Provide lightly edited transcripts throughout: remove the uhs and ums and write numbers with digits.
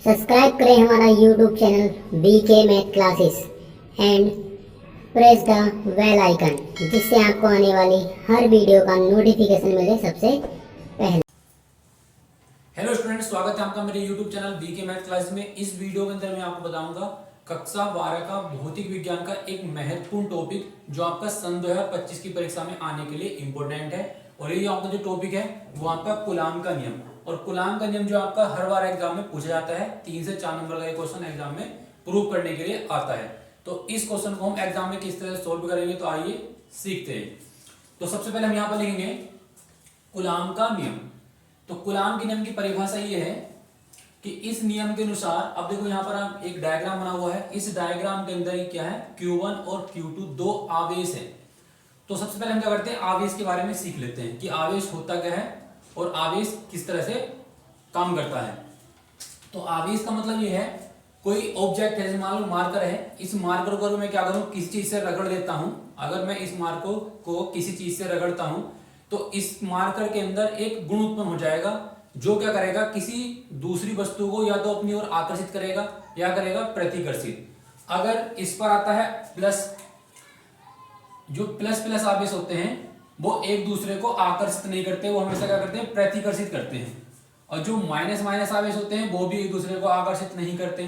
Subscribe करें हमारा YouTube channel BK math classes and press the bell icon, जिससे आपको आने वाली हर वीडियो का नोटिफिकेशन मिले सबसे पहले। हेलो स्टूडेंट्स, स्वागत है आपका मेरे YouTube channel BK math classes में। इस वीडियो के अंदर मैं आपको बताऊंगा कक्षा 12 का भौतिक विज्ञान का एक महत्वपूर्ण टॉपिक जो आपका सन 2025 की परीक्षा में आने के लिए इंपॉर्टेंट है। और ये आपका जो टॉपिक है वो आपका कूलाम का नियम। और कूलाम का नियम जो आपका हर बार एग्जाम में पूछा जाता है, 3 से 4 नंबर का ये क्वेश्चन एग्जाम में प्रूव करने के लिए आता है। तो इस क्वेश्चन को हम एग्जाम में किस तरह से सोल्व करेंगे, तो आइए सीखते हैं। तो सबसे पहले हम यहाँ पर लिखेंगे कूलाम का नियम। तो कूलाम के नियम की परिभाषा ये है कि इस नियम के अनुसार, अब देखो यहाँ पर आप एक डायग्राम बना हुआ है, इस डायग्राम के अंदर क्या है, Q1 और Q2 दो आवेश है। तो सबसे पहले हम क्या करते हैं, आवेश के बारे में सीख लेते हैं कि आवेश होता क्या है और आवेश किस तरह से काम करता है। तो आवेश का मतलब ये है, कोई ऑब्जेक्ट है, जैसे मान लो मार्कर है, इस मार्कर को मैं क्या करूं, किसी चीज से रगड़ देता हूं। अगर मैं इस मार्कर को किसी चीज से रगड़ता हूं तो इस मार्कर के अंदर एक गुण उत्पन्न हो जाएगा जो क्या करेगा, किसी दूसरी वस्तु को या तो अपनी ओर आकर्षित करेगा या करेगा प्रतिकर्षित। अगर इस पर आता है प्लस, जो प्लस प्लस आवेश होते हैं वो एक दूसरे को आकर्षित नहीं करते, वो हमेशा क्या करते हैं, प्रतिकर्षित करते हैं। और जो माइनस माइनस आवेश होते हैं वो भी एक दूसरे को आकर्षित नहीं करते।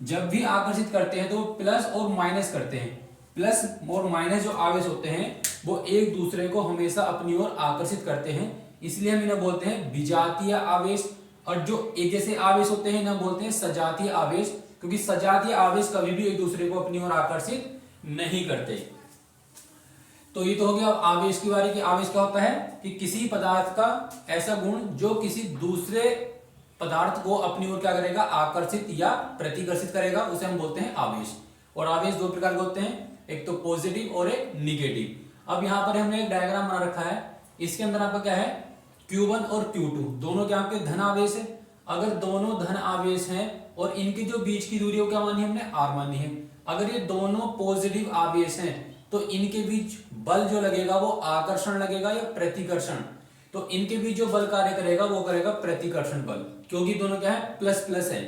जब भी आकर्षित करते हैं तो वो प्लस और माइनस करते हैं। प्लस और माइनस जो आवेश होते हैं वो एक दूसरे को हमेशा अपनी ओर आकर्षित करते हैं, इसलिए हम इन्हें बोलते हैं विजातीय आवेश। और जो एक जैसे आवेश होते हैं इन्हें बोलते हैं सजातीय आवेश, क्योंकि सजातीय आवेश कभी भी एक दूसरे को अपनी ओर आकर्षित नहीं करते। तो ये तो हो गया आवेश की बारे की। आवेश क्या होता है कि किसी पदार्थ का ऐसा गुण जो किसी दूसरे पदार्थ को अपनी ओर क्या करेगा, आकर्षित या प्रतिकर्षित करेगा, उसे हम बोलते हैं आवेश। और आवेश दो प्रकार के होते हैं, एक तो पॉजिटिव और एक निगेटिव। अब यहाँ पर हमने एक डायग्राम बना रखा है, इसके अंदर आपका क्या है, Q1 और Q2 दोनों क्या आपके धन आवेश है। अगर दोनों धन आवेश हैं और इनके जो बीच की दूरी है क्या मानी हमने, R मानी है। अगर ये दोनों पॉजिटिव आवेश हैं तो इनके बीच बल जो लगेगा वो आकर्षण लगेगा या प्रतिकर्षण। तो इनके बीच जो बल कार्य करेगा वो करेगा प्रतिकर्षण बल, क्योंकि दोनों क्या है, प्लस प्लस है।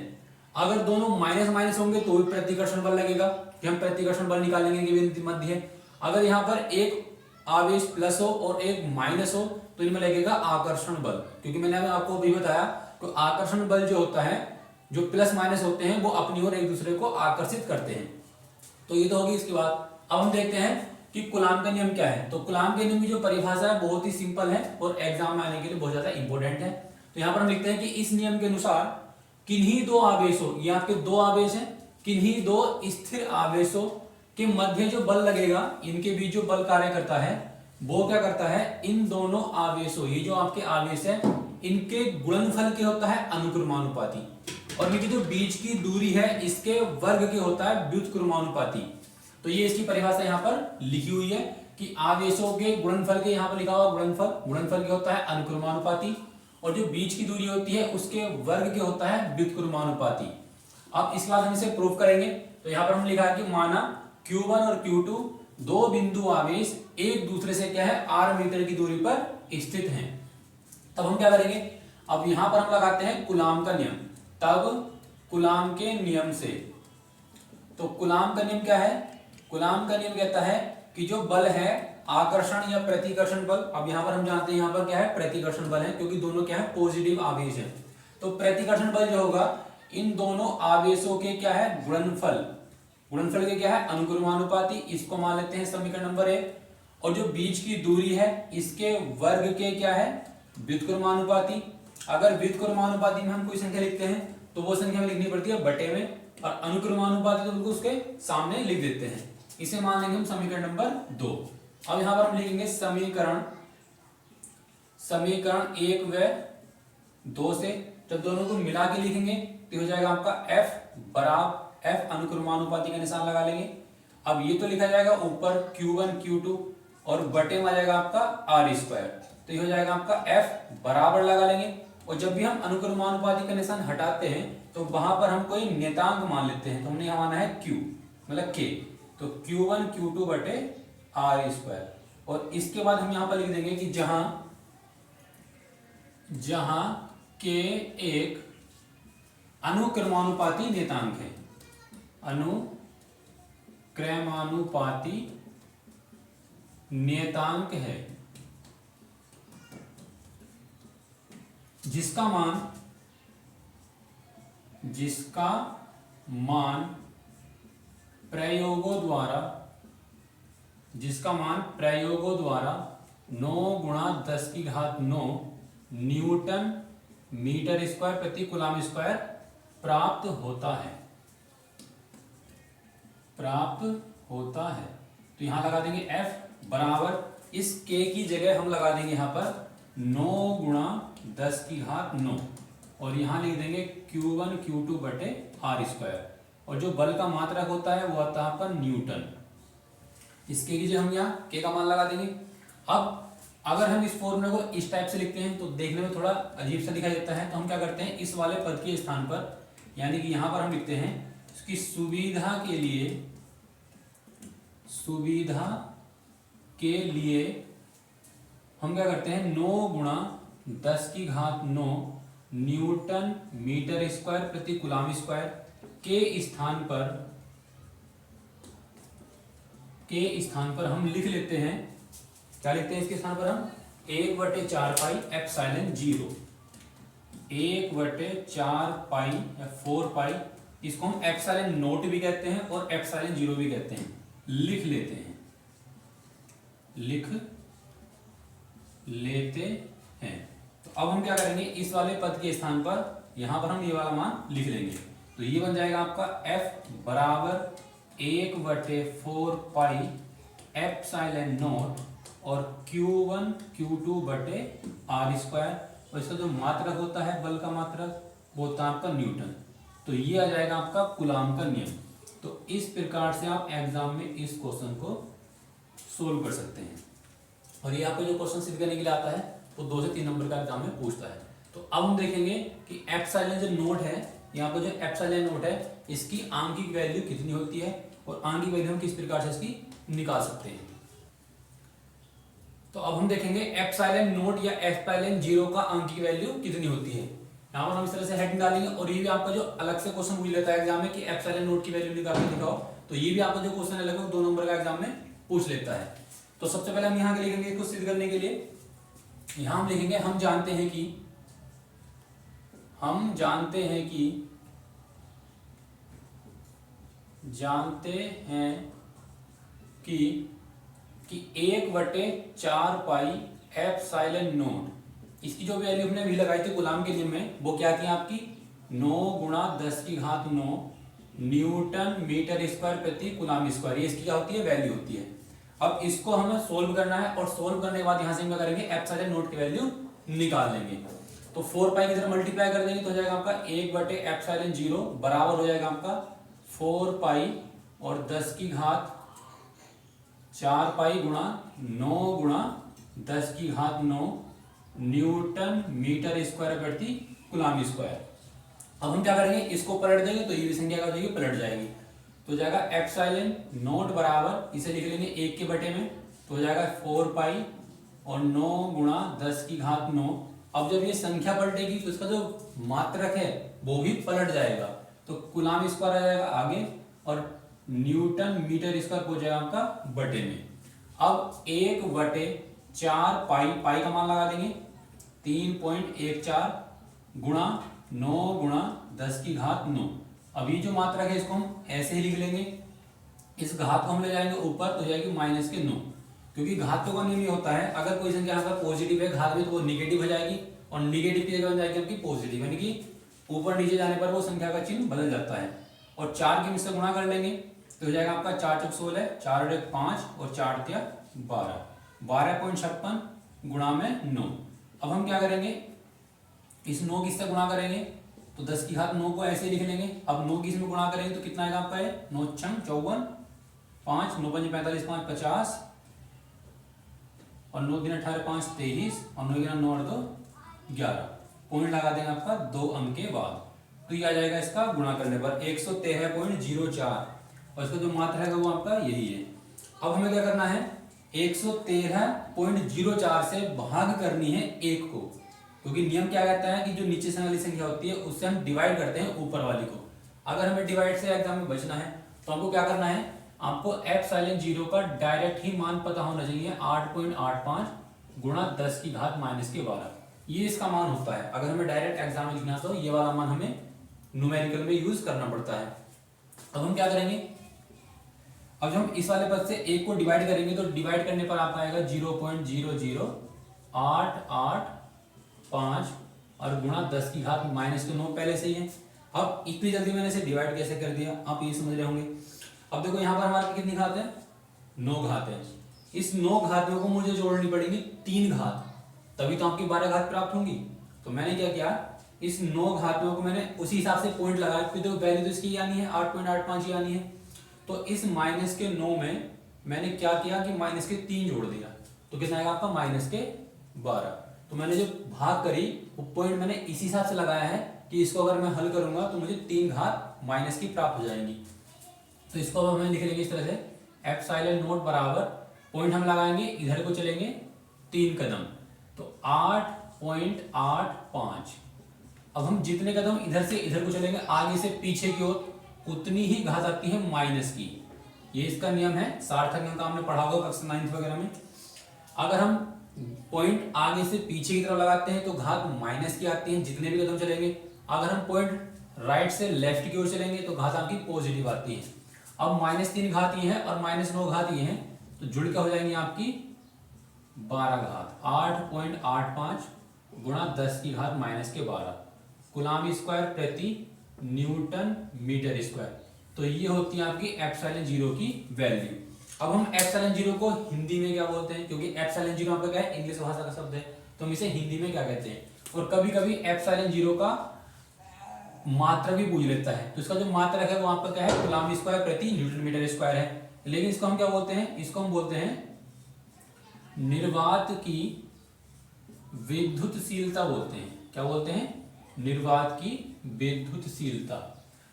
अगर दोनों माइनस माइनस होंगे तो भी प्रतिकर्षण बल लगेगा, कि हम प्रतिकर्षण बल निकालेंगे कि मध्य है। अगर यहाँ पर एक आवेश प्लस हो और एक माइनस हो तो इनमें लगेगा आकर्षण बल, क्योंकि मैंने आपको भी बताया तो आकर्षण बल जो होता है, जो प्लस माइनस होते हैं वो अपनी ओर एक दूसरे को आकर्षित करते हैं। तो ये तो होगी इसके बाद। अब हम देखते हैं कि कूलाम का नियम क्या है। तो कूलाम के नियम की जो परिभाषा है बहुत ही सिंपल है और एग्जाम में आने के लिए बहुत ज्यादा इंपॉर्टेंट है। तो यहाँ पर हम लिखते हैं कि इस नियम के अनुसार किन्हीं दो आवेशों, ये आपके दो आवेश हैं, किन्हीं दो स्थिर आवेशों के मध्य जो बल लगेगा, इनके बीच जो बल कार्य करता है वो क्या करता है, इन दोनों आवेशों, ये जो आपके आवेश है इनके गुणनफल के होता है अनुक्रमानुपाती, और इनकी जो बीच की दूरी है इसके वर्ग के होता है व्युत्क्रमानुपाती। तो ये इसकी परिभाषा यहाँ पर लिखी हुई है कि आवेशों के गुणनफल के, यहाँ पर लिखा हुआ गुणनफल के होता है अनुक्रमानुपाती, और जो बीच की दूरी होती है उसके वर्ग के होता है व्युत्क्रमानुपाती। अब इसके बाद हम इसे प्रूफ करेंगे। तो यहाँ पर हम लिखा है कि माना Q1 और Q2 दो बिंदु आवेश एक दूसरे से क्या है, R मीटर की दूरी पर स्थित हैं। तब हम क्या करेंगे, अब यहां पर हम लगाते हैं कूलाम का नियम। तब कूलाम के नियम से, तो कूलाम का नियम क्या है, कूलाम का नियम कहता है कि जो बल है आकर्षण या प्रतिकर्षण बल, अब यहां पर हम जानते हैं यहां पर क्या है, प्रतिकर्षण बल है, क्योंकि दोनों क्या है, पॉजिटिव आवेश है। तो प्रतिकर्षण बल जो होगा इन दोनों आवेशों के क्या है, गुणनफल, गुणनफल के क्या है, अनुक्रमानुपाती, इसको मान लेते हैं समीकरण नंबर 1। और जो बीच की दूरी है इसके वर्ग के क्या है, व्युत्क्रमानुपाती। अगर व्युत्क्रमानुपाती में हम कोई संख्या लिखते हैं तो वो संख्या हमें लिखनी पड़ती है बटे में, और अनुक्रमानुपाती तो बिल्कुल उसके सामने लिख देते हैं। इसे मान लेंगे हम समीकरण नंबर 2। अब यहां पर हम लिखेंगे समीकरण 1 व 2 से जब दोनों को मिला के लिखेंगे तो हो जाएगा आपका F बराबर, F अनुक्रमानुपाती का निशान लगा लेंगे। अब ये तो लिखा जाएगा ऊपर Q1 Q2 और बटे में आ जाएगा आपका R², तो ये हो जाएगा आपका F बराबर लगा लेंगे। और जब भी हम अनुक्रमानुपाती का निशान हटाते हैं तो वहां पर हम कोई नियतांक मान लेते हैं, तो हमने यहां माना है Q मतलब K, तो Q1 Q2 बटे R²। और इसके बाद हम यहां पर लिख देंगे कि जहां K एक अनुक्रमानुपाती नियतांक है। अनुक्रमानुपाती नियतांक है जिसका मान प्रयोगों द्वारा 9 गुणा 10 की घात 9 न्यूटन मीटर स्क्वायर प्रति कूलम स्क्वायर प्राप्त होता है। तो यहां लगा देंगे F बराबर, इस K की जगह हम लगा देंगे यहां पर 9 गुणा 10 की घात 9 और यहां लिख देंगे Q1 Q2 बटे R स्क्वायर, और जो बल का मात्रक होता है वो आता है पर न्यूटन। इस K की जगह हम यहाँ K का मान लगा देंगे। अब अगर हम इस फॉर्मूले को इस टाइप से लिखते हैं तो देखने में थोड़ा अजीब सा दिखाई देता है, तो हम क्या करते हैं, इस वाले पद के स्थान पर यानी कि यहां पर हम लिखते हैं इसकी सुविधा के लिए हम क्या करते हैं 9 गुणा 10 की घात 9 न्यूटन मीटर स्क्वायर प्रति कूलम स्क्वायर के स्थान पर हम लिख लेते हैं, क्या लिखते हैं इसके स्थान पर हम 1/4 पाई एप्सिलॉन 0, 1/4 पाई या 4 पाई, इसको हम एप्सिलॉन नोट भी कहते हैं और एप्सिलॉन 0 भी कहते हैं, लिख लेते हैं। तो अब हम क्या करेंगे, इस वाले पद के स्थान पर यहां पर हम ये वाला मान लिख लेंगे। तो ये बन जाएगा आपका F बराबर 1/4 पाई एप्सिलॉन नोट और Q1 Q2 बटे R स्क्वायर, और इसका जो मात्रक होता है बल का मात्रक वो होता है आपका न्यूटन। तो ये आ जाएगा आपका कूलम का नियम। तो इस प्रकार से आप एग्जाम में इस क्वेश्चन को सोल्व कर सकते हैं, और ये आपको जो क्वेश्चन सिद्ध करने के लिए आता है वो 2 से 3 नंबर का एग्जाम में पूछता है। तो अब हम देखेंगे कि एप्सिलॉन जो नोट है, यहाँ पर जो एप्सिलॉन नोट है इसकी आंकिक वैल्यू कितनी होती है और आंकिक वैल्यू हम किस प्रकार से इसकी निकाल सकते हैं। तो अब हम देखेंगे एप्सिलॉन नोट या एप्सिलॉन 0 का आंकिक वैल्यू कितनी होती है। यहाँ पर हम इस तरह से हेड निकालेंगे, और ये भी आपका जो अलग से क्वेश्चन पूछ लेता है एग्जाम में कि एप्सिलॉन नोट की वैल्यू निकाल के दिखाओ, तो ये भी आपका जो क्वेश्चन है लगभग 2 नंबर का एग्जाम में पूछ लेता है। तो सबसे पहले हम यहाँ के लिखेंगे इसको सिद्ध करने के लिए, यहाँ हम लिखेंगे हम जानते हैं कि 1/4 पाई एप्सिलॉन नोट, इसकी जो वैल्यू हमने अभी लगाई थी कूलम के नियम में, वो क्या थी आपकी 9 गुणा 10 की घात 9 न्यूटन मीटर स्क्वायर प्रति कूलम स्क्वायर, ये इसकी क्या होती है वैल्यू होती है। अब इसको हमें सोल्व करना है, और सोल्व करने के बाद यहां से हम क्या करेंगे एप्सिलॉन नोट की वैल्यू निकाल लेंगे। तो 4 पाई की तरह मल्टीप्लाई कर देंगे तो हो जाएगा आपका 1/एप्सिलॉन 0 बराबर हो जाएगा आपका 4 पाई और 10 की घात 4 पाई गुणा 9 गुणा 10 की घात 9 न्यूटन मीटर स्क्वायर प्रति कूलम स्क्वायर। अब हम क्या करेंगे, इसको पलट देंगे तो ये भी संख्या क्या हो जाएगी, पलट जाएगी। तो जाएगा एप्सिलॉन नोट बराबर, इसे लिख लेंगे 1 के बटे में, तो हो जाएगा 4 पाई और 9 गुणा 10 की घात 9। अब जब ये संख्या पलटेगी तो इसका जो मात्रक है वो भी पलट जाएगा, तो कूलम स्क्वायर आ जाएगा आगे और न्यूटन मीटर स्क्वायर हो जाएगा आपका बटे में। अब 1/4 पाई का मान लगा देंगे 3.14 गुणा 9 गुणा 10 की घात 9। अभी जो मात्रक है इसको हम ऐसे ही लिख लेंगे, इस घात को हम ले जाएंगे ऊपर तो जाएगी -9, क्योंकि घातों का नियम ये होता है अगर कोई संख्या यहाँ पर पॉजिटिव है घात में तो वो निगेटिव हो जाएगी, और निगेटिव की जगह बन जाएगी आपकी पॉजिटिव, यानी कि ऊपर नीचे जाने पर वो संख्या का चिन्ह बदल जाता है। और 4 के से गुणा कर लेंगे तो हो जाएगा आपका 4 चौक 16, 4 1 5 और 4 तिया 12, 12.56 गुणा में 9। अब हम क्या करेंगे, इस 9 किससे गुणा करेंगे तो 10 की घात 9 को ऐसे लिख लेंगे। अब 9 की इसमें गुणा करेंगे तो कितना आएगा आपका है 9 छंग 54, 5 9 5 45 5 50 और 9 दिन 18 5 23 और 9 गिना 9 2 11, पॉइंट लगा देंगे आपका 2 अंक के बाद। तो ये आ जाएगा इसका गुणा करने पर 113.04, और इसका जो मात्रा है वो आपका यही है। अब हमें क्या करना है 113.04 से भाग करनी है 1 को, क्योंकि नियम क्या कहता है कि जो नीचे से वाली संख्या होती है उससे हम डिवाइड करते हैं ऊपर वाली को। अगर हमें डिवाइड से एग्जाम में बचना है तो हमको क्या करना है, आपको एप्सिलॉन 0 का डायरेक्ट ही मान पता होना चाहिए 8.85 गुणा 10 की घात माइनस के 12, ये इसका मान होता है। अगर हमें डायरेक्ट एग्जाम में लिखना है तो ये वाला मान हमें न्यूमेरिकल में यूज करना पड़ता है। अब हम क्या करेंगे, अब जब हम इस वाले पद से एक को डिवाइड करेंगे तो डिवाइड करने पर आपका आएगा 0.00885 और गुणा 10 की घात माइनस के 9 पहले से ही है। अब इतनी जल्दी मैंने इसे डिवाइड कैसे कर दिया आप ये समझ रहे होंगे। अब देखो यहाँ पर हमारे कितनी घात है, 9 घात है। इस 9 घातियों को मुझे जोड़नी पड़ेगी 3 घात, तभी तो आपकी 12 घात प्राप्त होंगी। तो मैंने क्या किया, इस 9 घातियों को मैंने उसी हिसाब से पॉइंट लगाया, क्योंकि देखो वैल्यू तो इसकी आनी है 8.85 ही आनी है। तो इस माइनस के 9 में मैंने क्या किया कि माइनस के 3 जोड़ दिया, तो कितना आएगा आपका माइनस के 12। तो मैंने जो भाग करी वो पॉइंट मैंने इसी हिसाब से लगाया है कि इसको अगर मैं हल करूंगा तो मुझे 3 घात माइनस की प्राप्त हो जाएंगी। तो इसको अब हमें लिख लेंगे इस तरह से, एप्सिलॉन नोट बराबर पॉइंट हम लगाएंगे, इधर को चलेंगे 3 कदम, तो 8.85। अब हम जितने कदम इधर से इधर को चलेंगे आगे से पीछे की ओर, उतनी ही घात आती है माइनस की। ये इसका नियम है, सार्थक नियम का हमने पढ़ा होगा कक्षा 9th वगैरह में। अगर हम पॉइंट आगे से पीछे की तरफ लगाते हैं तो घात माइनस की आती है जितने भी कदम चलेंगे। अगर हम पॉइंट राइट से लेफ्ट की ओर चलेंगे तो घात आपकी पॉजिटिव आती है। अब -3 घात ये है और -9 घात ये है, तो जुड़ के हो जाएंगी आपकी 12 घात। 8.85 गुणा 10 की घात माइनस के 12 कूलम्ब स्क्वायर प्रति न्यूटन मीटर स्क्वायर। तो ये होती है आपकी एप्सिलॉन 0 की वैल्यू। अब हम एप्सिलॉन 0 को हिंदी में क्या बोलते हैं, क्योंकि एप्सिलॉन 0 आपका क्या है, इंग्लिश भाषा का शब्द है, तो हम इसे हिंदी में क्या कहते हैं। और कभी कभी एप्सिलॉन 0 का मात्रक भी पूछ लेता है, तो इसका जो मात्रक है वो आपका क्या है, कूलम्ब स्क्वायर प्रति न्यूटन मीटर स्क्वायर है। लेकिन इसको हम क्या बोलते हैं, इसको हम बोलते हैं निर्वात की विद्युतशीलता बोलते हैं। क्या बोलते हैं, निर्वात की विद्युतशीलता।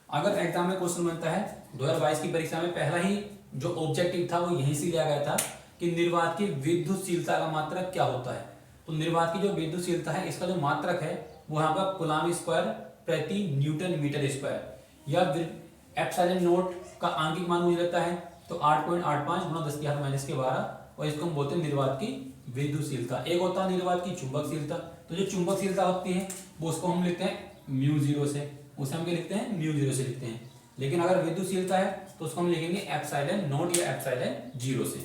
अगर एग्जाम में क्वेश्चन बनता है 2022 की परीक्षा में, पहला ही जो ऑब्जेक्टिव था वो यहीं से लिया गया था कि निर्वात की विद्युतशीलता का मात्रक क्या होता है। तो निर्वात की जो विद्युतशीलता है इसका जो मात्रक है वो यहाँ पर कूलम्ब स्क्वायर प्रति न्यूटन मीटर स्क्वायर, या एप्सिलॉन नोट का आंकिक मान मुझे लगता है तो 8.85 गुणा 10 की घात माइनस के 12, और इसको हम बोलते हैं निर्वात की विद्युतशीलता। एक होता है निर्वात की चुंबकशीलता, तो जो चुंबकशीलता होती है वो उसको हम लिखते हैं μ0 से, उसे हम क्या लिखते हैं, μ0 से लिखते हैं। लेकिन अगर विद्युतशीलता है तो उसको हम लिखेंगे एप्सिलॉन नोट या एप्सिलॉन 0 से।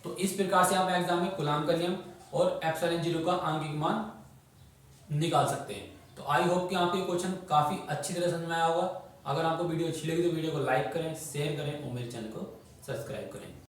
तो इस प्रकार से आप एग्जाम में कूलम्ब का नियम और एप्सिलॉन 0 का आंकिक मान निकाल सकते हैं। तो आई होप कि आपको ये क्वेश्चन काफी अच्छी तरह समझ में आया होगा। अगर आपको वीडियो अच्छी लगी तो वीडियो को लाइक करें, शेयर करें और मेरे चैनल को सब्सक्राइब करें।